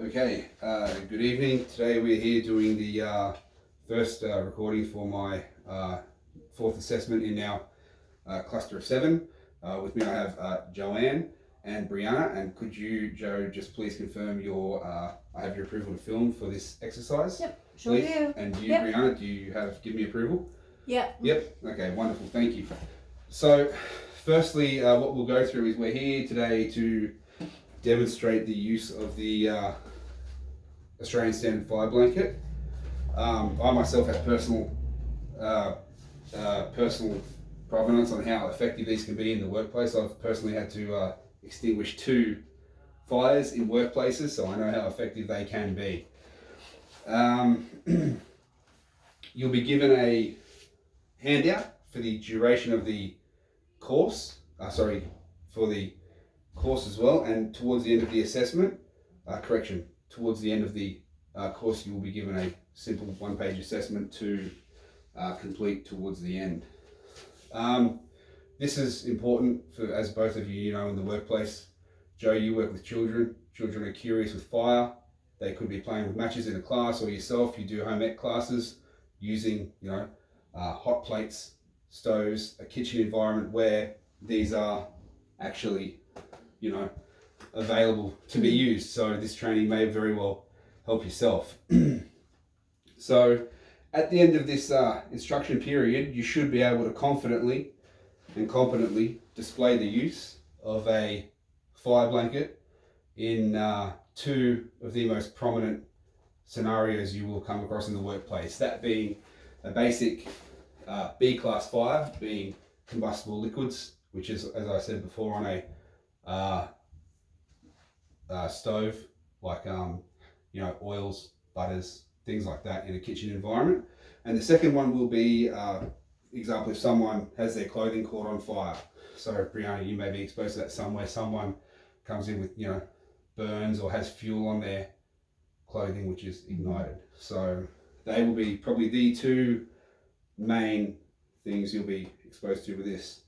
Okay, good evening. Today we're here doing the first recording for my fourth assessment in our cluster of 7. With me I have Joanne and Brianna, and could you, Joe, just please confirm I have your approval to film for this exercise? Yep, sure please? do. And you, Yep. Brianna, do you give me approval? Yep. Yep, okay, wonderful, thank you. So, firstly, what we'll go through is we're here today to demonstrate the use of the Australian Standard Fire Blanket. I myself have personal provenance on how effective these can be in the workplace. I've personally had to extinguish 2 fires in workplaces, so I know how effective they can be. You'll be given a handout for the duration of the course, for the course as well, and towards the end of the assessment, towards the end of the course you will be given a simple 1-page assessment to complete towards the end. This is important for, as both of you know, in the workplace. Joe, you work with children. Children are curious with fire. They could be playing with matches in a class, or yourself, you do home ec classes using, hot plates, stoves, a kitchen environment where these are actually, available to be used. So this training may very well help yourself. So at the end of this instruction period, you should be able to confidently and competently display the use of a fire blanket in 2 of the most prominent scenarios you will come across in the workplace. That being a basic B-class fire, being combustible liquids, which is, as I said before, on a stove, like oils, butters, things like that in a kitchen environment. And the second one will be example if someone has their clothing caught on fire. So Brianna, you may be exposed to that somewhere. Someone comes in with burns or has fuel on their clothing which is ignited. So they will be probably the 2 main things you'll be exposed to with this.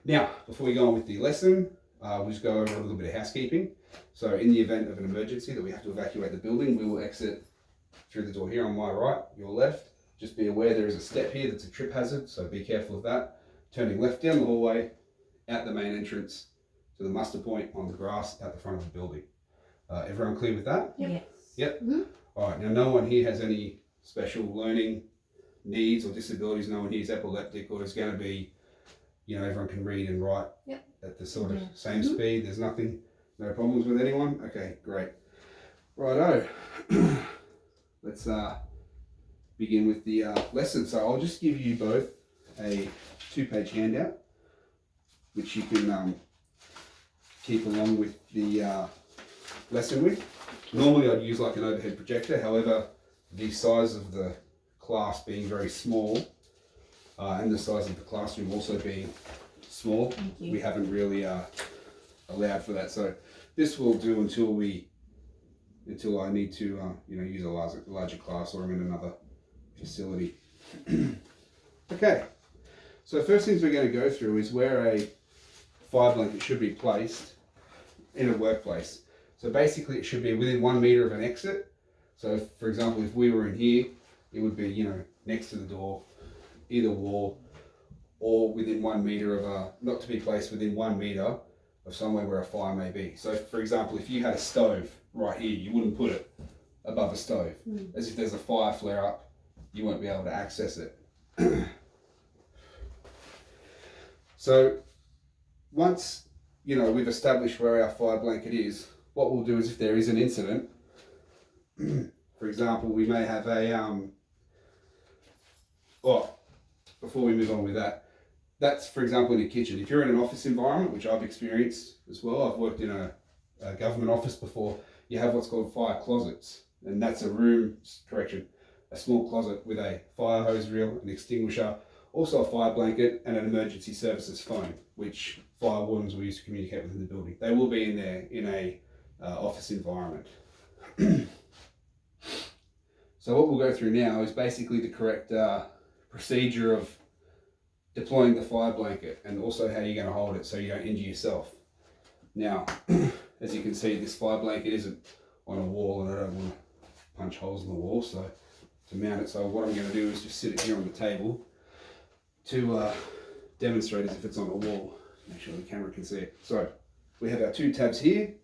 Now, before we go on with the lesson, we'll just go over a little bit of housekeeping. So in the event of an emergency that we have to evacuate the building, we will exit through the door here on my right, your left. Just be aware there is a step here that's a trip hazard, so be careful of that. Turning left down the hallway, out the main entrance to the muster point on the grass out the front of the building. Everyone clear with that? Yes. Yep. Mm-hmm. All right, now no one here has any special learning needs or disabilities. No one here is epileptic or is going to be, everyone can read and write at the sort of same speed. There's no problems with anyone? Okay, great. Righto. Let's begin with the lesson. So I'll just give you both a 2-page handout, which you can keep along with the lesson with. Normally I'd use like an overhead projector. However, the size of the class being very small and the size of the classroom also being small, we haven't really allowed for that. So this will do until I need to use a larger class or I'm in another facility. Okay, so first things we're going to go through is where a fire blanket should be placed in a workplace. So basically it should be within 1 meter of an exit. So if, for example, if we were in here, it would be next to the door, either wall, or within 1 meter of not to be placed within 1 meter of somewhere where a fire may be. So for example, if you had a stove right here, you wouldn't put it above a stove. As if there's a fire flare up, you won't be able to access it. So once we've established where our fire blanket is, what we'll do is if there is an incident, for example, we may have before we move on with that, that's for example in a kitchen. If you're in an office environment, which I've experienced as well, I've worked in a government office before, you have what's called fire closets, and that's a small closet with a fire hose reel, an extinguisher, also a fire blanket and an emergency services phone, which fire wardens will use to communicate within the building. They will be in there in a office environment. So what we'll go through now is basically the correct procedure of deploying the fire blanket and also how you're going to hold it so you don't injure yourself. Now, as you can see, this fire blanket isn't on a wall, and I don't want to punch holes in the wall, so to mount it. So what I'm going to do is just sit it here on the table to demonstrate as if it's on a wall. Make sure the camera can see it. So we have our 2 tabs here,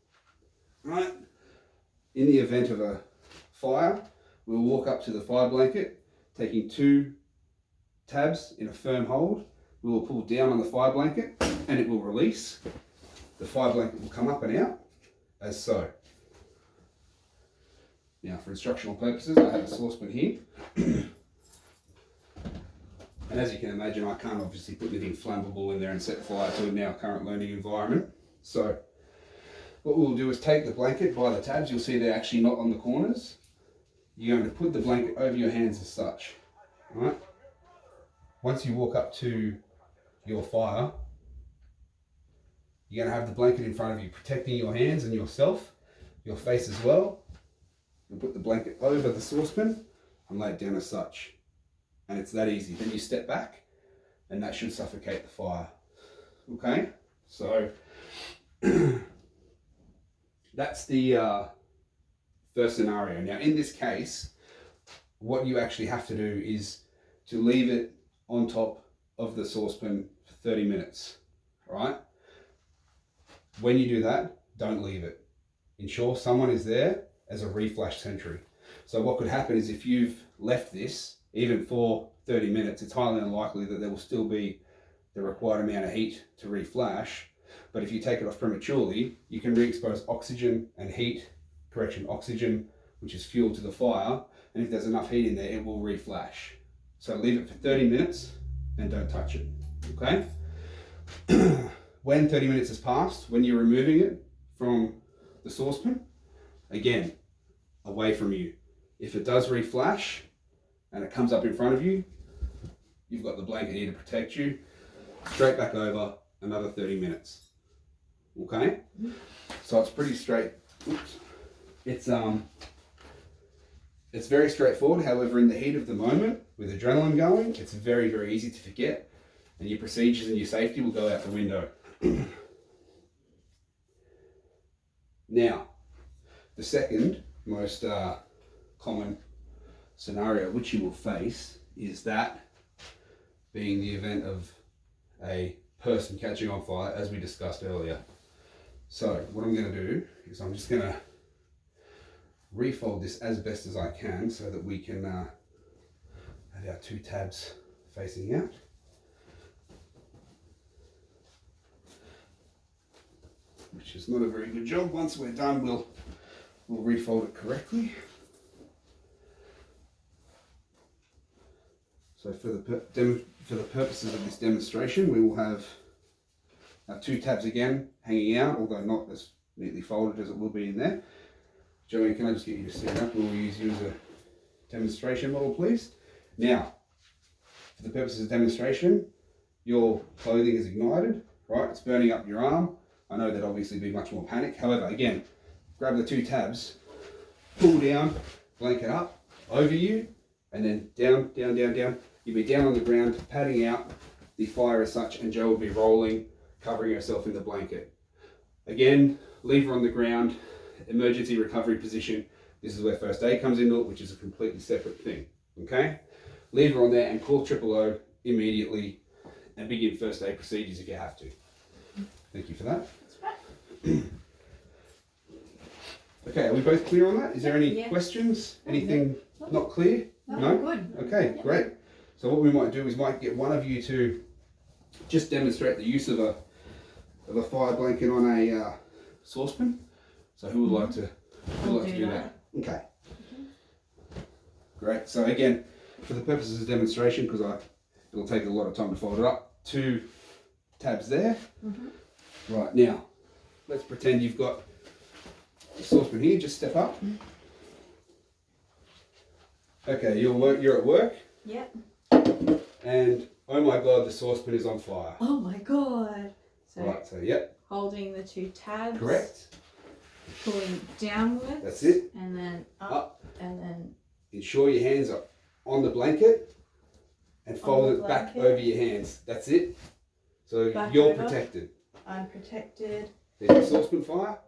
right? In the event of a fire, we'll walk up to the fire blanket, taking 2 tabs in a firm hold. We will pull down on the fire blanket and it will release. The fire blanket will come up and out, as so. Now, for instructional purposes, I have a saucepan here. And as you can imagine, I can't obviously put anything flammable in there and set fire to it in our current learning environment. So what we'll do is take the blanket by the tabs. You'll see they're actually not on the corners. You're going to put the blanket over your hands as such. All right? Once you walk up to your fire, you're going to have the blanket in front of you, protecting your hands and yourself, your face as well. You'll put the blanket over the saucepan and lay it down as such. And it's that easy. Then you step back and that should suffocate the fire. Okay? So that's the first scenario. Now in this case, what you actually have to do is to leave it on top of the saucepan for 30 minutes. Right? When you do that, don't leave it. Ensure someone is there as a reflash sentry. So what could happen is if you've left this, even for 30 minutes, it's highly unlikely that there will still be the required amount of heat to reflash. But if you take it off prematurely, you can re-expose oxygen and heat, oxygen, which is fuel to the fire. And if there's enough heat in there, it will reflash. So leave it for 30 minutes and don't touch it, okay? When 30 minutes has passed, when you're removing it from the saucepan, again, away from you. If it does reflash and it comes up in front of you, you've got the blanket here to protect you. Straight back over, another 30 minutes. Okay? So it's pretty straight. Oops. It's very straightforward. However, in the heat of the moment, with adrenaline going, it's very, very easy to forget, and your procedures and your safety will go out the window. Now, the second most common scenario which you will face is that being the event of a person catching on fire, as we discussed earlier. So what I'm going to do is I'm just going to refold this as best as I can so that we can have our 2 tabs facing out. Which is not a very good job. Once we're done, we'll refold it correctly. So for the purposes of this demonstration, we will have our 2 tabs again hanging out, although not as neatly folded as it will be in there. Joey, can I just get you to stand up and we'll use you as a demonstration model, please? Now, for the purposes of demonstration, your clothing is ignited, right? It's burning up your arm. I know that'd obviously be much more panic. However, again, grab the 2 tabs, pull down, blanket up, over you, and then down, down, down, down. You'll be down on the ground, patting out the fire as such, and Jo will be rolling, covering herself in the blanket. Again, leave her on the ground, emergency recovery position. This is where first aid comes into it, which is a completely separate thing, okay? Leave her on there and call 000 immediately and begin first aid procedures if you have to. Thank you for that. Okay, are we both clear on that? Is there any questions? Anything not clear? No? Good. Okay, great. So what we might do is might get one of you to just demonstrate the use of a fire blanket on a saucepan. So who would like to do that? Okay. Great. So again, for the purposes of demonstration, because it'll take a lot of time to fold it up, 2 tabs there. Right, now, let's pretend you've got the saucepan here. Just step up. Okay, you're at work. Yep. And, oh my God, the saucepan is on fire. Oh my God. So, right, so yep. Holding the 2 tabs. Correct. Pulling downwards. That's it. And then up. And then... Ensure your hands are on the blanket and fold it back over your hands. That's it. So Back you're over. protected. I'm protected. There's your saucepan fire.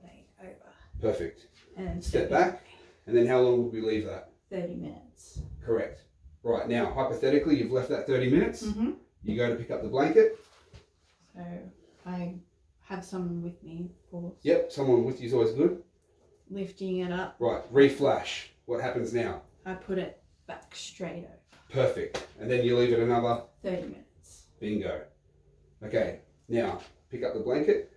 Lay over. Perfect. And Step back. And then how long would we leave that? 30 minutes. Correct. Right, now, hypothetically, you've left that 30 minutes. Mm-hmm. You go to pick up the blanket. So I have someone with me, of course. Yep, someone with you is always good. Lifting it up. Right, reflash. What happens now? I put it back straight over. Perfect. And then you leave it another 30 minutes. bingo. Okay, now pick up the blanket.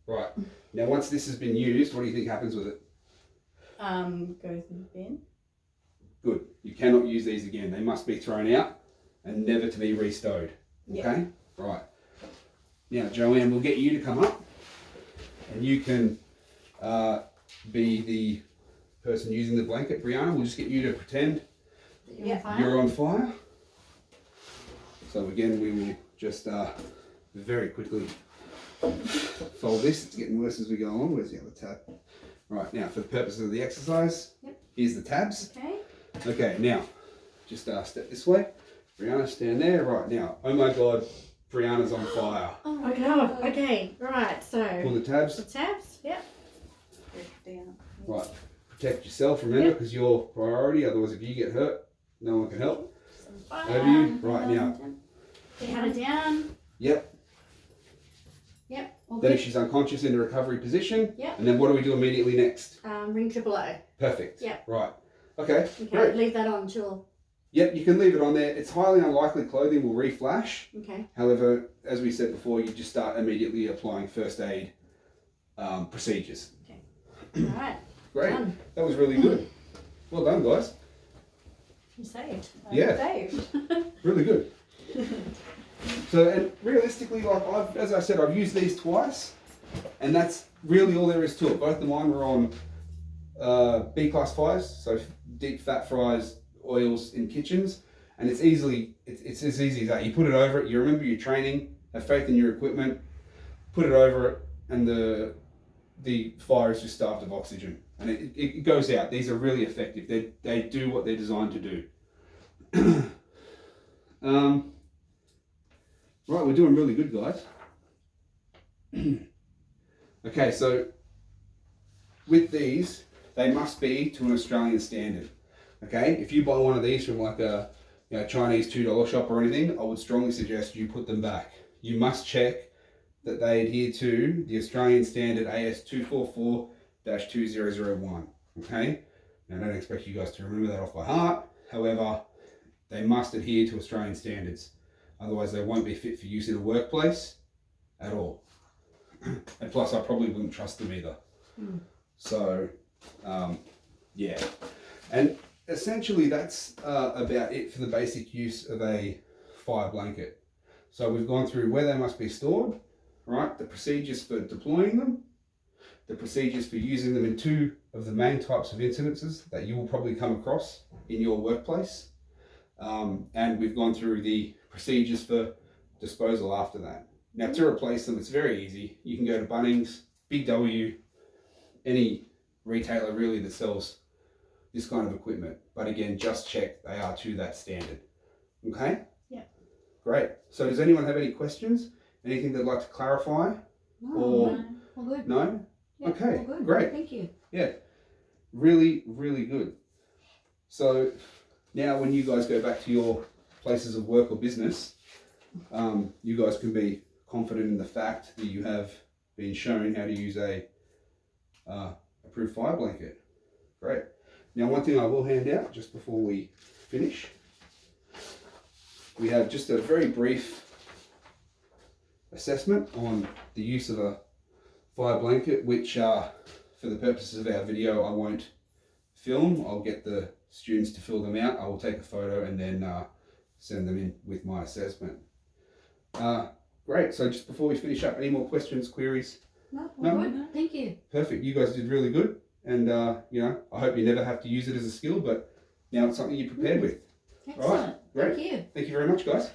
Right, now once this has been used, what do you think happens with it? Goes in the bin. Good. You cannot use these again. They must be thrown out and never to be restowed. Okay? Yep. Right. Now, Joanne, we'll get you to come up and you can be the person using the blanket. Brianna, we'll just get you to pretend you're on fire. So again, we will just very quickly fold this. It's getting worse as we go along. Where's the other tab? Right, now for the purposes of the exercise, here's the tabs. Okay. Okay, now, just step this way. Brianna, stand there. Right, now, oh my God, Brianna's on fire. Oh, Okay, okay, right, so. Pull the tabs. The tabs, yep. Down. Right, protect yourself, remember, because you're priority. Otherwise, if you get hurt, no one can help. Over you. Right, now. Cut it down. Yep. Yep, all Then good. if she's unconscious in a recovery position. Yep. And then what do we do immediately next? Ring 000. Perfect. Yep. Right. Okay, Okay, great. leave that on till. Yep, you can leave it on there. It's highly unlikely clothing will reflash. Okay. However, as we said before, you just start immediately applying first aid procedures. Alright. Great. Done. That was really good. Well done, guys. You saved. Yeah. Saved. Really good. So, and realistically, like as I said, I've used these twice, and that's really all there is to it. Both of mine were on B-class fires, so deep fat fries, oils in kitchens, and it's as easy as that. You put it over it. You remember your training, have faith in your equipment, put it over it, and the fire is just starved of oxygen, and it goes out. These are really effective. They do what they're designed to do. Right, we're doing really good, guys. Okay, so with these, they must be to an Australian standard. Okay, if you buy one of these from like a Chinese $2 shop or anything, I would strongly suggest you put them back. You must check that they adhere to the Australian standard AS 244-2001. Okay, now I don't expect you guys to remember that off by heart. However, they must adhere to Australian standards. Otherwise, they won't be fit for use in a workplace at all. And plus, I probably wouldn't trust them either. So, yeah. And essentially, that's about it for the basic use of a fire blanket. So we've gone through where they must be stored, right? The procedures for deploying them, the procedures for using them in two of the main types of incidences that you will probably come across in your workplace. And we've gone through the procedures for disposal after that. Now, to replace them, it's very easy. You can go to Bunnings, Big W, any retailer really that sells this kind of equipment. But again, just check they are to that standard. Okay? Yeah. Great. So does anyone have any questions? Anything they'd like to clarify? No, Or- no. All good. No? Yeah, Okay, all good. great. Thank you. Yeah. Really, really good. So now when you guys go back to your places of work or business, you guys can be confident in the fact that you have been shown how to use a approved fire blanket. Great. Now, one thing I will hand out just before we finish, we have just a very brief assessment on the use of a fire blanket, which for the purposes of our video, I won't film. I'll get the students to fill them out. I will take a photo and then send them in with my assessment. Great. So just before we finish up, any more questions, queries? No, all No? good. Thank you. Perfect. You guys did really good. And, I hope you never have to use it as a skill, but now it's something you're prepared with. Excellent. Great. Thank you. Thank you very much, guys.